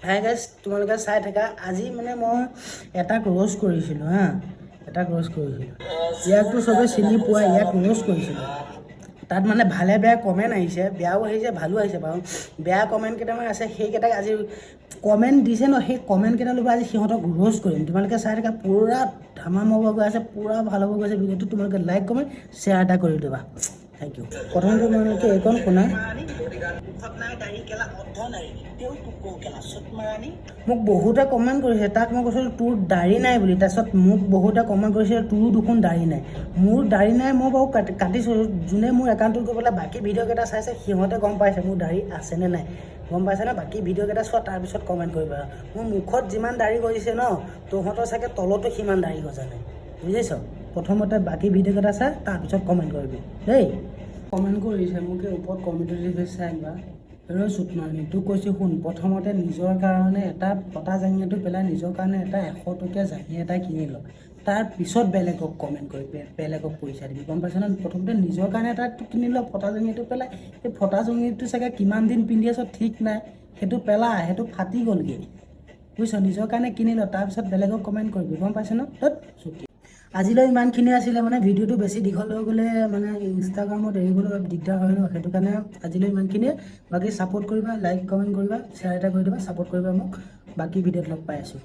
Hi guys, তোমালোকে চাই থাকা। আজি মানে মই এটা ৰ'ষ্ট কৰিছিলোঁ হা, ইয়াকতো চবে চিনি পোৱা, ইয়াক ৰ'ষ্ট কৰিছিলোঁ। তাত মানে ভালে বেয়া কমেণ্ট আহিছে, বেয়াও আহিছে ভালো আহিছে বাৰু। বেয়া কমেণ্ট কেইটামান আছে, সেইকেইটাক আজি কমেণ্ট দিছে ন, সেই কমেণ্টকেইটা ল'ব আজি সিহঁতক ৰ'ষ্ট কৰিম। তোমালোকে চাই থাকা, পূৰা ধামাম হ'ব গৈ আছে, পূৰা ভাল হ'ব গৈছে ভিডিঅ'টো। তোমালোকে লাইক কমেণ্ট শ্বেয়াৰ এটা কৰি দিবা। Thank you. প্ৰথমতে তোমালোকে এইকণ শুনা। মোক বহুতে কমেণ্ট কৰিছে, তাক মই কৈছিলোঁ তোৰ দাড়ি নাই বুলি। তাৰপিছত মোক বহুতে কমেণ্ট কৰিছে তোৰো দেখোন দাড়ি নাই। মোৰ দাড়ি নাই, মই বাৰু কাটিছোঁ। যোনে মোৰ একাউণ্টত গৈ পেলাই বাকী ভিডিঅ'কেইটা চাইছে সিহঁতে গম পাইছে মোৰ দাড়ি আছেনে নাই। গম পাইছেনে? বাকী ভিডিঅ'কেইটা চোৱা, তাৰপিছত কমেণ্ট কৰিবা। মোৰ মুখত যিমান দাড়ি গজিছে ন, তহঁতৰ চাগে তলতো সিমান দাড়ি গজা নাই, বুজিছ? প্ৰথমতে বাকী ভিডিঅ'কেইটা চাই তাৰপিছত কমেণ্ট কৰিবি দেই। কমেণ্ট কৰিছে মোকে ওপৰত কমেণ্টটো দি থৈছে আহিবা। চুট মাৰি তোক কৈছোঁ শুন, প্ৰথমতে নিজৰ কাৰণে এটা ফটা জাঙিয়াটো পেলাই নিজৰ কাৰণে এটা 100 টকীয়া জাঙিয়া এটা কিনি ল। তাৰপিছত বেলেগক কমেণ্ট কৰিবি, বেলেগক পইচা দিবি। গম পাইছ ন? প্ৰথমতে নিজৰ কাৰণে এটা কিনি ল ফটা জাঙিয়াটো পেলাই। সেই ফটা জাঙিয়াটো চাগে কিমান দিন পিন্ধি আছ ঠিক নাই, সেইটো পেলা, সেইটো ফাটি গ'লগৈ, বুজিছ? নিজৰ কাৰণে কিনি ল, তাৰপিছত বেলেগক কমেণ্ট কৰিবি। গম পাইছ ন? চুটি আজিলৈ ইমানখিনি আছিলে। মানে ভিডিঅ'টো বেছি দীঘল হৈ গ'লে মানে ইনষ্টাগ্ৰামত এৰিবলৈ অলপ দিগদাৰ হয় ন, সেইটো কাৰণে আজিলৈ ইমানখিনিয়ে। বাকী ছাপোৰ্ট কৰিবা, লাইক কমেণ্ট কৰিবা, শ্বেয়াৰ এটা কৰি দিবা, ছাপোৰ্ট কৰিবা মোক। বাকী ভিডিঅ'ত লগ পাই আছোঁ।